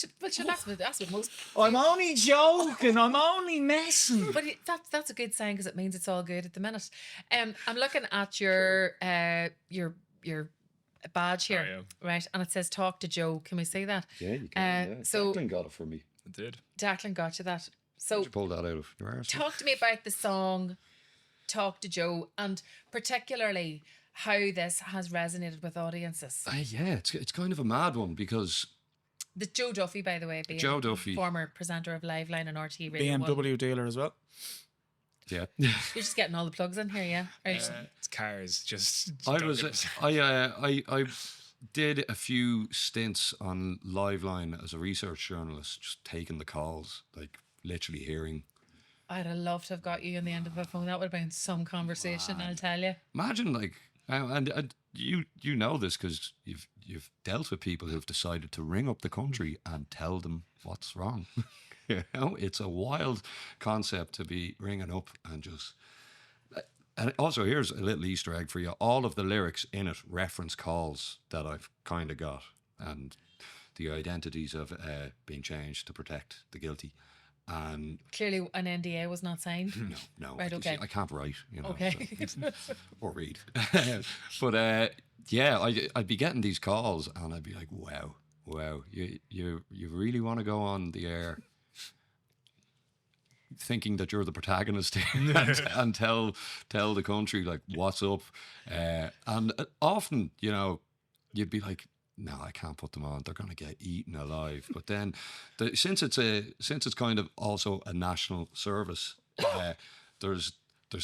that's what most. I'm only joking. I'm only messing. But that's a good sign, because it means it's all good at the minute. I'm looking at your badge here, right, and it says "Talk to Joe." Can we see that? Yeah, you can. So Declan got it for me. I did. Declan got you that. So Did you pull that out of your arse? talk to me about the song "Talk to Joe," and particularly how this has resonated with audiences. Yeah, it's kind of a mad one, because The Joe Duffy, by the way, being Joe Duffy. former presenter of Live Line and RT Radio 1. BMW dealer as well. yeah. You're just getting all the plugs in here, yeah? Right. It's cars. Just. I don't was get- I did a few stints on Live Line as a research journalist, just taking the calls, like literally hearing. I'd have loved to have got you on the end of a phone. That would have been some conversation, I'll tell you. Imagine like, and you know this because you've dealt with people who've decided to ring up the country and tell them what's wrong. It's a wild concept to be ringing up and just. And also, here's a little Easter egg for you. All of the lyrics in it reference calls that I've kind of got, and the identities have been changed to protect the guilty. And Clearly, an NDA was not signed. no, Right, you see, okay. I can't write, Okay. so- or read. But yeah, I'd be getting these calls, and I'd be like, wow, you really want to go on the air thinking that you're the protagonist here and tell the country like what's up, and often you'd be like, no, I can't put them on, they're going to get eaten alive. But then since it's kind of also a national service, there's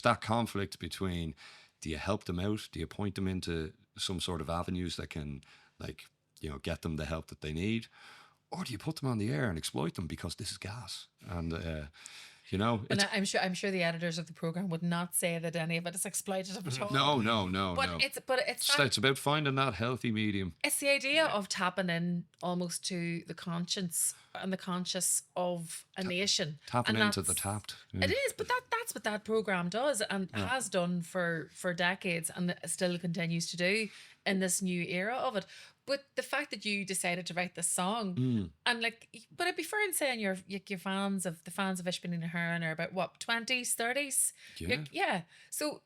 that conflict between, do you help them out, do you point them into some sort of avenues that can get them the help that they need, or do you put them on the air and exploit them because this is gas? And And I'm sure the editors of the program would not say that any of it is exploitative at all. no. It's about finding that healthy medium. It's the idea of tapping in almost to the conscience and the conscious of a nation. Tapping And into the that's- tapped. Yeah. It is, but that's what that program does and has done for decades, and still continues to do in this new era of it. But the fact that you decided to write this song, and but I'd be fair in saying your fans of Ispíní and hÉireann are about what, 20s, 30s? Yeah. So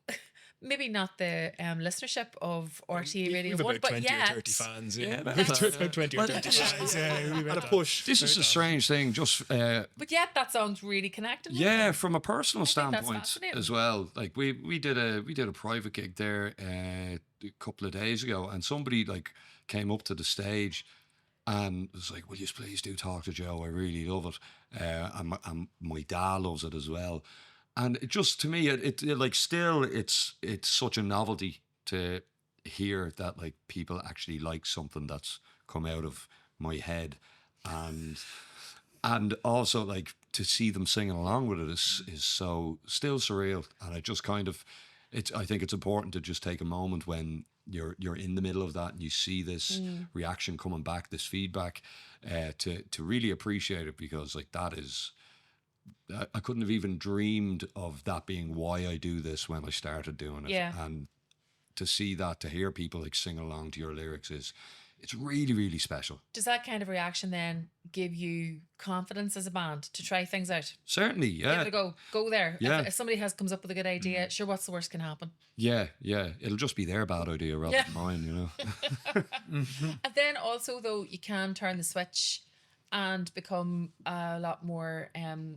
maybe not the listenership of RT Radio We've 1, about but 20 yet, or 30 fans. Yeah, that's- about 20 or 30 fans. Yeah, we At a push. This is a strange thing, just but yet that song's really connected. with yeah, them. from a personal think that's standpoint fascinating. as well. Like we did a private gig there a couple of days ago, and somebody came up to the stage and was like, "Will you please do Talk to Joe? I really love it, and my dad loves it as well." And it just, to me, it like still, it's such a novelty to hear that like people actually like something that's come out of my head, and also like to see them singing along with it is so still surreal. And I just kind of, I think it's important to just take a moment when you're in the middle of that and you see this reaction coming back, this feedback, to really appreciate it, because like that is, I couldn't have even dreamed of that being why I do this when I started doing it. Yeah. And to see that, to hear people like sing along to your lyrics it's really, really special. Does that kind of reaction then give you confidence as a band to try things out? Certainly, yeah. Give it a go there. Yeah. If somebody comes up with a good idea, sure, what's the worst can happen? Yeah. It'll just be their bad idea rather than mine, you know. And then also, though, you can turn the switch and become a lot more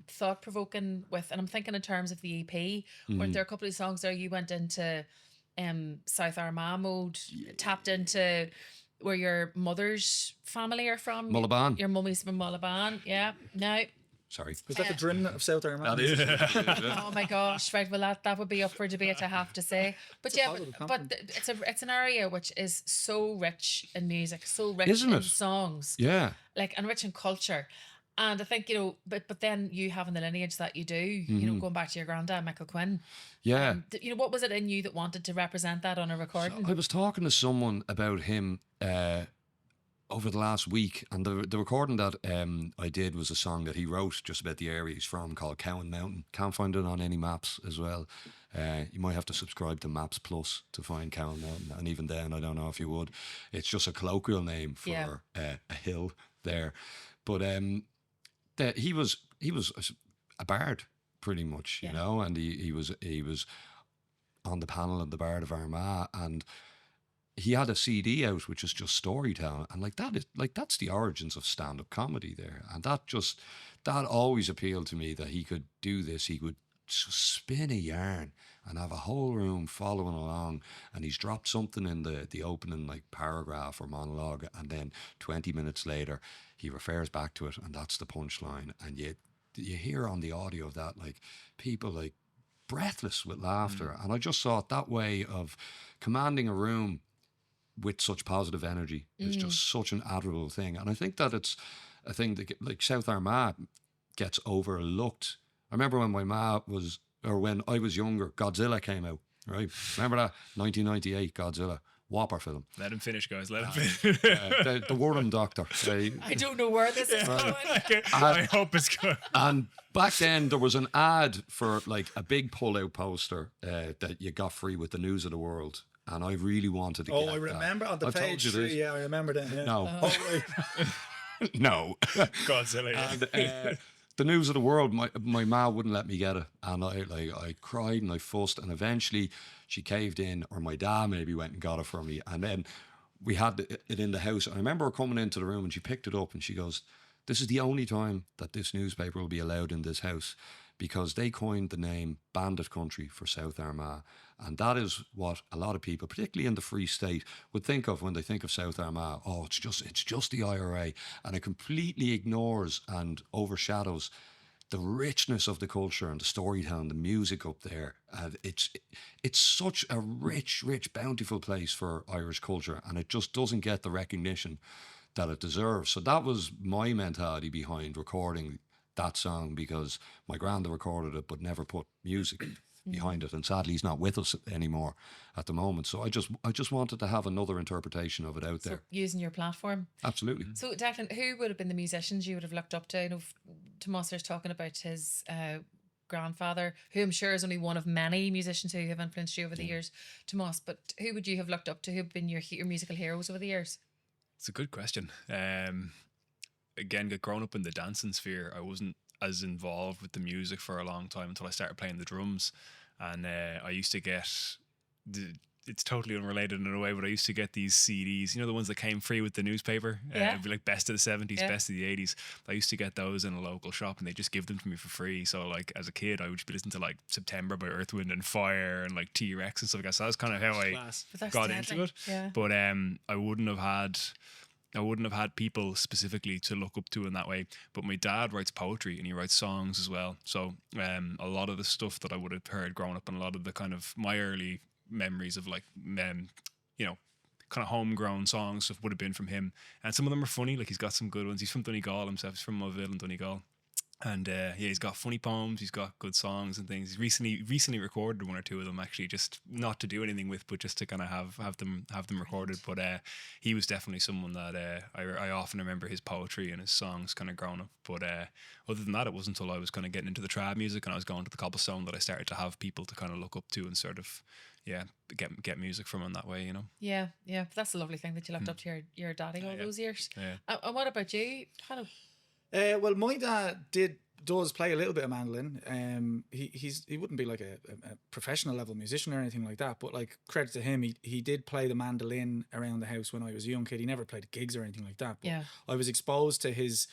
thought-provoking with, and I'm thinking in terms of the EP, weren't there a couple of songs there you went into South Armagh mode, tapped into where your mother's family are from? Mullaban. Your mummy's from Mullaban, yeah. Now, Sorry. Was that the Drin of South Armagh? oh my gosh, right, well that would be up for debate, I have to say. But It's a yeah, positive but compliment. it's an area which is so rich in music, so rich Isn't in it? songs, Yeah. like, and rich in culture. And I think, you know, but then you having the lineage that you do, you know, going back to your granddad, Michael Quinn. Yeah. You know, what was it in you that wanted to represent that on a recording? I was talking to someone about him over the last week, and the recording that I did was a song that he wrote just about the area he's from, called Cowan Mountain. Can't find it on any maps as well. You might have to subscribe to Maps Plus to find Cowan Mountain, and even then I don't know if you would. It's just a colloquial name for a hill there. But that he was a bard pretty much, you know, and he was on the panel of the Bard of Armagh, and he had a CD out which is just storytelling, and that's the origins of stand-up comedy there, and that always appealed to me, that he could do this. He would spin a yarn and have a whole room following along, and he's dropped something in the opening like paragraph or monologue, and then 20 minutes later he refers back to it, and that's the punchline, and you hear on the audio of that like people like breathless with laughter. And I just thought that way of commanding a room with such positive energy is just such an admirable thing. And I think that it's a thing that like South Armagh gets overlooked. I remember when when I was younger, Godzilla came out, right? Remember that? 1998 Godzilla. Whopper film. Let him finish, guys. Let him finish. The Worm Doctor. I don't know where this is going. I hope it's good. And back then there was an ad for like a big pull-out poster that you got free with the news of the world. And I really wanted to get I remember that. on the I've told page you this. 3, yeah, I remember that. Yeah. No. No. Godzilla. And, the news of the world, my ma wouldn't let me get it, and I cried and I fussed, and eventually she caved in, or my dad maybe went and got it for me, and then we had it in the house. And I remember her coming into the room, and she picked it up and she goes, "This is the only time that this newspaper will be allowed in this house, because they coined the name Bandit Country for South Armagh." And that is what a lot of people, particularly in the Free State, would think of when they think of South Armagh. Oh, it's just the IRA. And it completely ignores and overshadows the richness of the culture and the storytelling, the music up there. And it's such a rich, bountiful place for Irish culture, and it just doesn't get the recognition that it deserves. So that was my mentality behind recording that song, because my granddad recorded it but never put music behind it, and sadly he's not with us anymore at the moment. So I just wanted to have another interpretation of it out there. Using your platform. Absolutely. So Declan, who would have been the musicians you would have looked up to? I know Tomas's talking about his grandfather, who I'm sure is only one of many musicians who have influenced you over the years, Tomas, but who would you have looked up to? Who have been your musical heroes over the years? It's a good question. Again, growing up in the dancing sphere, I wasn't as involved with the music for a long time until I started playing the drums. And I used to get, it's totally unrelated in a way, but I used to get these CDs, you know, the ones that came free with the newspaper. It'd be like best of the 70s, best of the 80s. I used to get those in a local shop, and they just give them to me for free. So like as a kid, I would be listening to like September by Earth, Wind and Fire and like T-Rex and stuff like that. So that's kind of how I got into it. Yeah. But I wouldn't have had I wouldn't have had people specifically to look up to in that way. But my dad writes poetry and he writes songs as well. So a lot of the stuff that I would have heard growing up, and a lot of the kind of my early memories of like, you know, kind of homegrown songs stuff would have been from him. And some of them are funny. Like he's got some good ones. He's from Donegal himself. He's from Mulville in Donegal. And yeah, he's got funny poems. He's got good songs and things. He's recently recorded one or two of them, actually, just not to do anything with, but just to kind of have them recorded. But he was definitely someone that I often remember his poetry and his songs kind of growing up. But other than that, it wasn't until I was kind of getting into the trad music and I was going to the cobblestone that I started to have people to kind of look up to and sort of get music from in that way, you know. Yeah, that's a lovely thing that you looked up to your daddy all those years. Yeah. And what about you? Hello. Well, my dad does play a little bit of mandolin. He wouldn't be like a professional level musician or anything like that, but like credit to him, he did play the mandolin around the house when I was a young kid. He never played gigs or anything like that. But I was exposed to his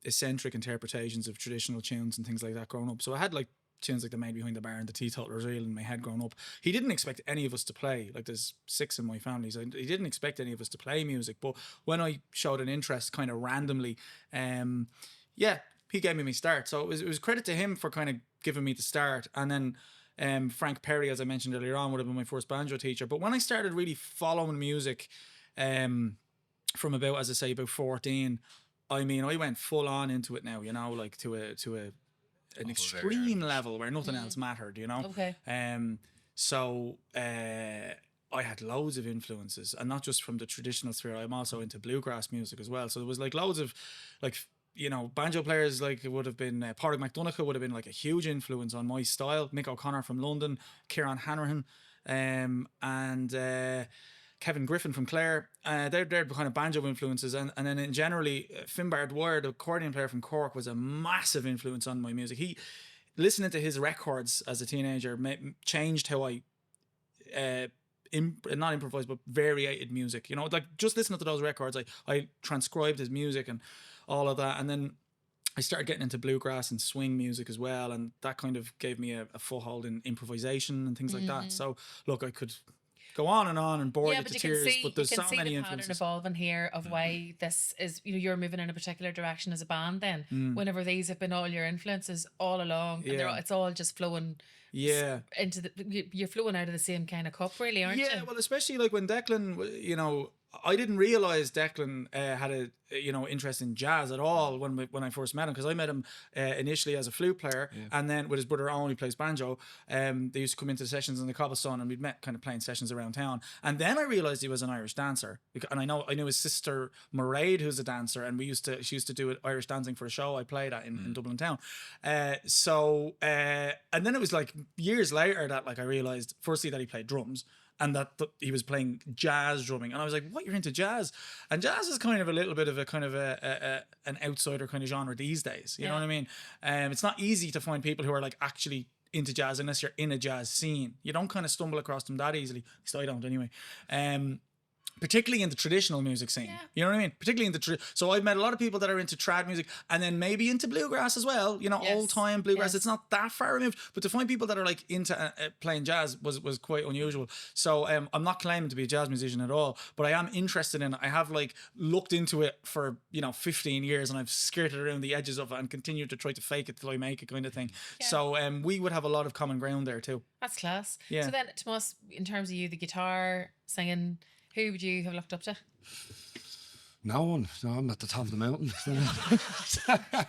eccentric interpretations of traditional tunes and things like that growing up. So I had like tunes like The Man Behind the Bar and The Teetotaler's Reel in my head growing up. He didn't expect any of us to play. Like there's 6 in my family, so he didn't expect any of us to play music. But when I showed an interest kind of randomly, he gave me my start. So it was credit to him for kind of giving me the start. And then Frank Perry, as I mentioned earlier on, would have been my first banjo teacher. But when I started really following music from about, as I say, about 14, I mean, I went full on into it now, you know, like to an extreme level where nothing else mattered, you know. Okay. So I had loads of influences, and not just from the traditional sphere. I'm also into bluegrass music as well. So there was like loads of like, you know, banjo players. Like it would have been Pádraig MacDonagh would have been like a huge influence on my style. Mick O'Connor from London, Ciarán Hanrahan, and Kevin Griffin from Clare. They're kind of banjo influences, and then generally Finbar Dwyer, the accordion player from Cork, was a massive influence on my music. He, listening to his records as a teenager, changed how I not improvised but variated music. You know, like just listening to those records, I transcribed his music and all of that, and then I started getting into bluegrass and swing music as well, and that kind of gave me a foothold in improvisation and things like that. So look, I could go on and bore you to tears, but there's so many the influences. Pattern evolving here of why this is, you know, you're moving in a particular direction as a band then, whenever these have been all your influences all along, and it's all just flowing into you're flowing out of the same kind of cup, really, aren't you? Yeah, well, especially like when Declan, you know, I didn't realise Declan had a interest in jazz at all when I first met him, because I met him initially as a flute player, and then with his brother Owen, who plays banjo. They used to come into the sessions in the cobblestone, and we'd met kind of playing sessions around town. And then I realised he was an Irish dancer, and I knew his sister Mairead, who's a dancer, and she used to do Irish dancing for a show I played at in Dublin town. And then it was like years later that like I realised firstly that he played drums, and that he was playing jazz drumming, and I was like, "What, you're into jazz?" And jazz is kind of a little bit of an outsider kind of genre these days. You know what I mean? It's not easy to find people who are like actually into jazz unless you're in a jazz scene. You don't kind of stumble across them that easily. At least I don't, anyway. Particularly in the traditional music scene. You know what I mean? Particularly in the so I've met a lot of people that are into trad music, and then maybe into bluegrass as well, you know, old time bluegrass. It's not that far removed, but to find people that are like into playing jazz was quite unusual. So I'm not claiming to be a jazz musician at all, but I am interested in it. I have like looked into it for 15 years, and I've skirted around the edges of it and continued to try to fake it till I make it, kind of thing. So we would have a lot of common ground there too. That's class. So then, Tomas, in terms of you, the guitar, singing, who would you have looked up to? No one. No, I'm at the top of the mountain.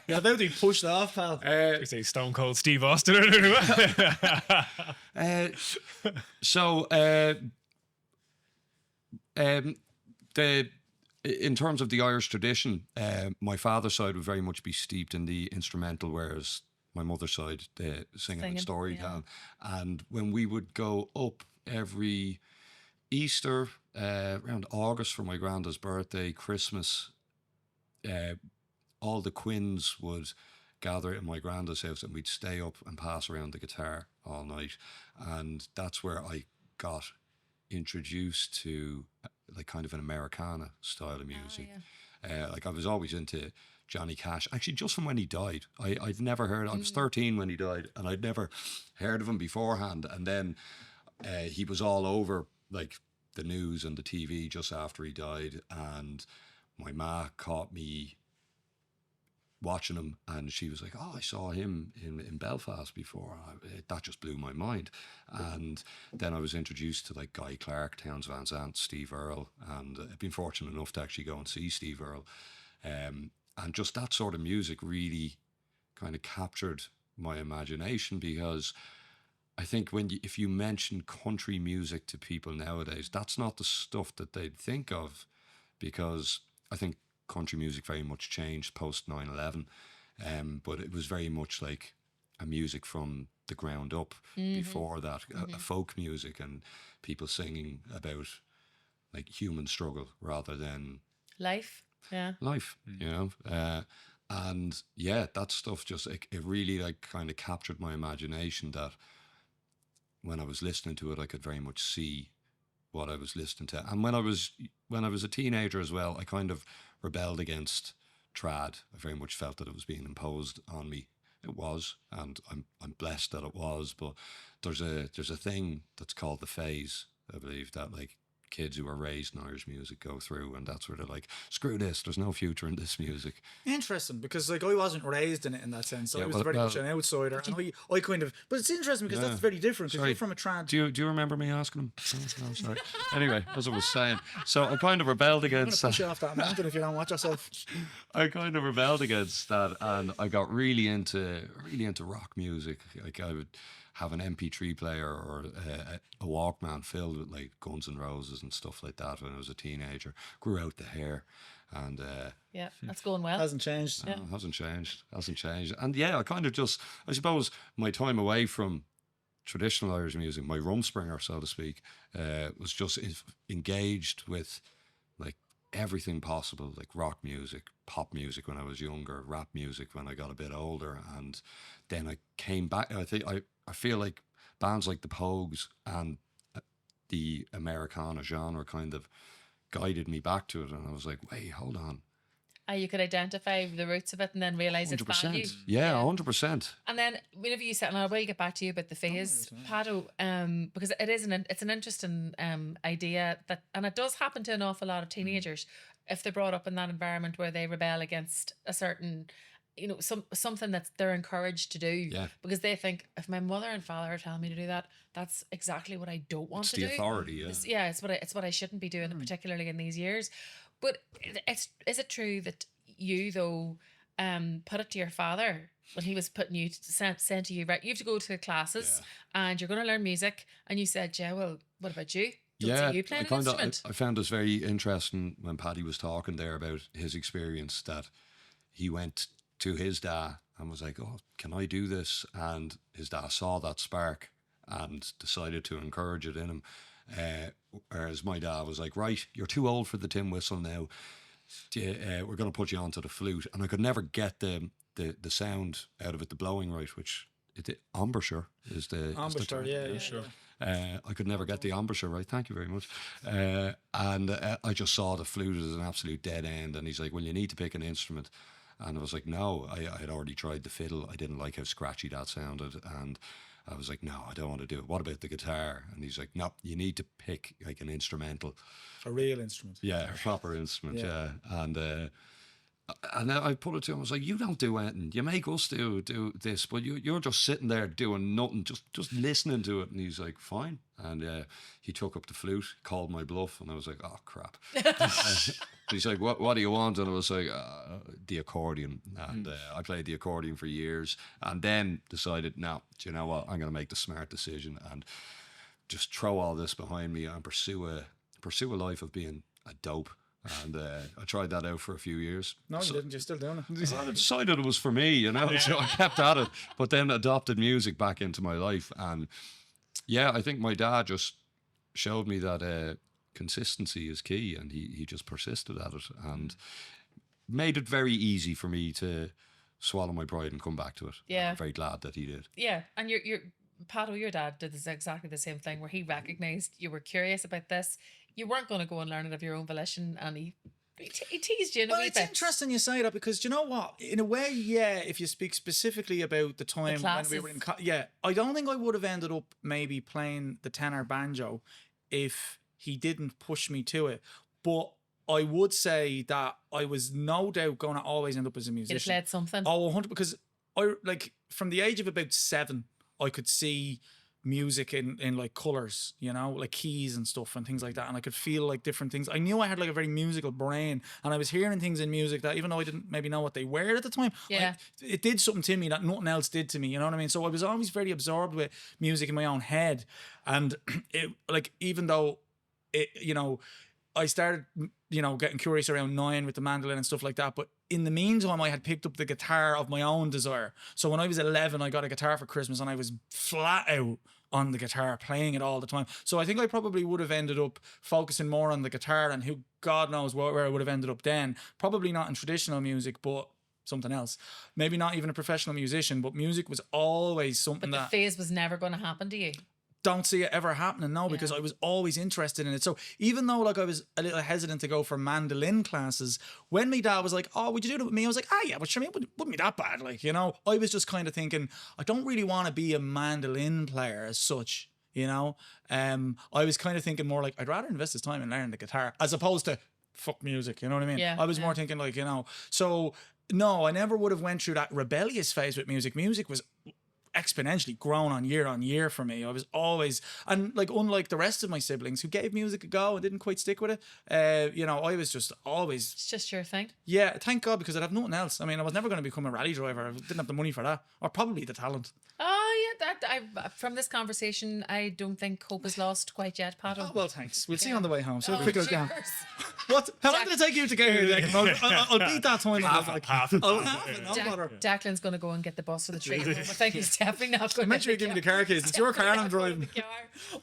You're about to be pushed off, pal. You say Stone Cold Steve Austin. In terms of the Irish tradition, my father's side would very much be steeped in the instrumental, whereas my mother's side, the singing and storytelling. And when we would go up every Easter, around August for my granddad's birthday, Christmas, all the Quins would gather in my granddad's house, and we'd stay up and pass around the guitar all night. And that's where I got introduced to like kind of an Americana style of music. Like I was always into Johnny Cash, actually just from when he died. I'd never heard, I was 13 when he died, and I'd never heard of him beforehand. And then he was all over like the news and the TV just after he died, and my ma caught me watching him, and she was like, "Oh, I saw him in Belfast before." That just blew my mind. And then I was introduced to like Guy Clark, Townes Van Zandt, Steve Earle, and I've been fortunate enough to actually go and see Steve Earle. And just that sort of music really kind of captured my imagination, because I think if you mention country music to people nowadays, that's not the stuff that they'd think of, because I think country music very much changed post 9/11, but it was very much like a music from the ground up. Before that, a folk music and people singing about like human struggle rather than Life. Yeah. life, you know. And yeah, that stuff just it really like kind of captured my imagination, that when I was listening to it I could very much see what I was listening to. And when I was a teenager as well, I kind of rebelled against trad. I very much felt that it was being imposed on me. It was, and I'm blessed that it was. But there's a thing that's called the phase, I believe, that like kids who are raised in Irish music go through, and that's where they're like, screw this, there's no future in this music. Interesting, because like I wasn't raised in it in that sense, so Yeah, I was well- very well- much an outsider, and I kind of. But it's interesting because Yeah. that's very different. Because Sorry. you're from a trad. Do you remember me asking him? No, sorry. Anyway, as I was saying, so I kind of rebelled I'm gonna against push that. you off that mountain if you don't watch yourself. I kind of rebelled against that, and I got really into rock music. Like I would have an MP3 player or a Walkman filled with like Guns N' Roses and stuff like that when I was a teenager. Grew out the hair, and Yeah. That's going well. Hasn't changed. hasn't changed. And yeah, I kind of just, I suppose, my time away from traditional Irish music, my rumspringer, so to speak, was just engaged with like everything possible, like rock music, pop music when I was younger, rap music when I got a bit older, and then I came back. I feel like bands like the Pogues and the Americana genre kind of guided me back to it, and I was like, wait, hold on. You could identify the roots of it and then realise its value. 100%. Yeah, 100%. And then whenever you said, and I will get back to you about the phase, Pato, because it's an interesting idea that, and it does happen to an awful lot of teenagers if they're brought up in that environment where they rebel against a certain, something that they're encouraged to do. Yeah. Because they think, if my mother and father are telling me to do that, that's exactly what I don't want It's to the do. authority, yeah. It's what I shouldn't be doing, particularly in these years. But is it true that you though put it to your father when he was putting you saying to you, right, you have to go to classes and you're going to learn music, and you said, yeah, well, what about you? Don't see you playing an instrument. I found this very interesting when Paddy was talking there about his experience, that he went to his dad and was like, oh, can I do this? And his dad saw that spark and decided to encourage it in him. Whereas my dad was like, right, you're too old for the tin whistle now. We're going to put you onto the flute. And I could never get the sound out of it, the blowing right, which embouchure is the Embouchure, term. yeah, sure. I could never get the embouchure right. Thank you very much. And I just saw the flute as an absolute dead end. And he's like, well, you need to pick an instrument. And I was like, no, I had already tried the fiddle. I didn't like how scratchy that sounded. And I was like, no, I don't want to do it. What about the guitar? And he's like, no, you need to pick like an instrumental. A real instrument. Yeah, a proper instrument, yeah. And I put it to him, I was like, you don't do anything. You make us do this, but you're just sitting there doing nothing, just listening to it. And he's like, fine. And he took up the flute, called my bluff, and I was like, oh, crap. He's like, what do you want? And I was like, the accordion. And I played the accordion for years, and then decided, no, do you know what? I'm going to make the smart decision and just throw all this behind me and pursue a life of being a dope. And I tried that out for a few years. No, you didn't. You're still doing it. I decided it was for me, so I kept at it, but then adopted music back into my life. And yeah, I think my dad just showed me that consistency is key, and he just persisted at it and made it very easy for me to swallow my pride and come back to it. Yeah. I'm very glad that he did. Yeah, and your Pato, your dad did exactly the same thing, where he recognised you were curious about this. You weren't going to go and learn it of your own volition, and he teased you in a Well, wee it's bit. interesting you say that, because do you know what? In a way, yeah, if you speak specifically about the time when we were in I don't think I would have ended up maybe playing the tenor banjo if he didn't push me to it. But I would say that I was no doubt going to always end up as a You'd have musician. played something. Oh, 100, because I like from the age of about 7, I could see music in like colors, you know, like keys and stuff and things like that, and I could feel like different things. I knew I had like a very musical brain, and I was hearing things in music that even though I didn't maybe know what they were at the time, Yeah. it did something to me that nothing else did to me, you know what I mean? So I was always very absorbed with music in my own head, and it, like, even though it, you know, I started, you know, getting curious around 9 with the mandolin and stuff like that. But in the meantime, I had picked up the guitar of my own desire. So when I was 11, I got a guitar for Christmas, and I was flat out on the guitar, playing it all the time. So I think I probably would have ended up focusing more on the guitar, and who God knows where I would have ended up then. Probably not in traditional music, but something else. Maybe not even a professional musician, but music was always something But the that... phase was never going to happen to you. Don't see it ever happening now, because I was always interested in it. So even though like I was a little hesitant to go for mandolin classes, when my dad was like, "Oh, would you do it with me?" I was like, "Ah, yeah, but sure, it wouldn't be that bad." Like, you know, I was just kind of thinking, I don't really want to be a mandolin player as such, you know. I was kind of thinking more like, I'd rather invest this time in learning the guitar as opposed to fuck music, you know what I mean? Yeah, I was more thinking like, you know, so no, I never would have went through that rebellious phase with music. Music was exponentially grown on year for me. I was always, and like unlike the rest of my siblings who gave music a go and didn't quite stick with it, you know, I was just always, It's just your thing. yeah, thank God, because I'd have nothing else. I mean, I was never going to become a rally driver. I didn't have the money for that, or probably the talent. Oh yeah, from this conversation, I don't think hope is lost quite yet, Pat. Oh, well, thanks. We'll see you on the way home. So Oh, quick as can. cheers. What? How long did it take you to get here, Declan? I'll beat that time. Half it. I'll have it. No bother. Declan's going to go and get the bus for the train. I think he's definitely not going Make sure you give me the car keys. It's your car I'm driving.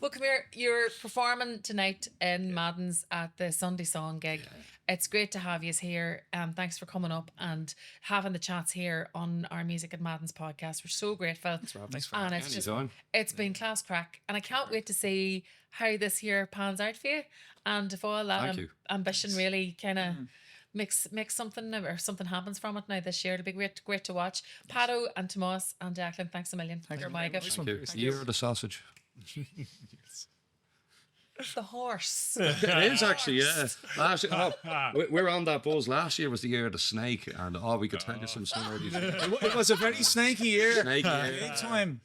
Well, come here. You're performing tonight in Madden's at the Sunday Song gig. It's great to have you here. Thanks for coming up and having the chats here on our Music at Madden's podcast. We're so grateful. Thanks for And it's been class crack. And I can't wait to see how this year pans out for you. And if all that ambition really kind of makes something or something happens from it now this year, it'll be great to watch. Pato and Tomas and Declan, thanks a million. You're my gift. Thank you. Year of the sausage. The horse. It is actually, yeah. We're on that buzz. Last year was the year of the snake, and we could tell you some stories. It was a very snaky year. Snaky year. Big time.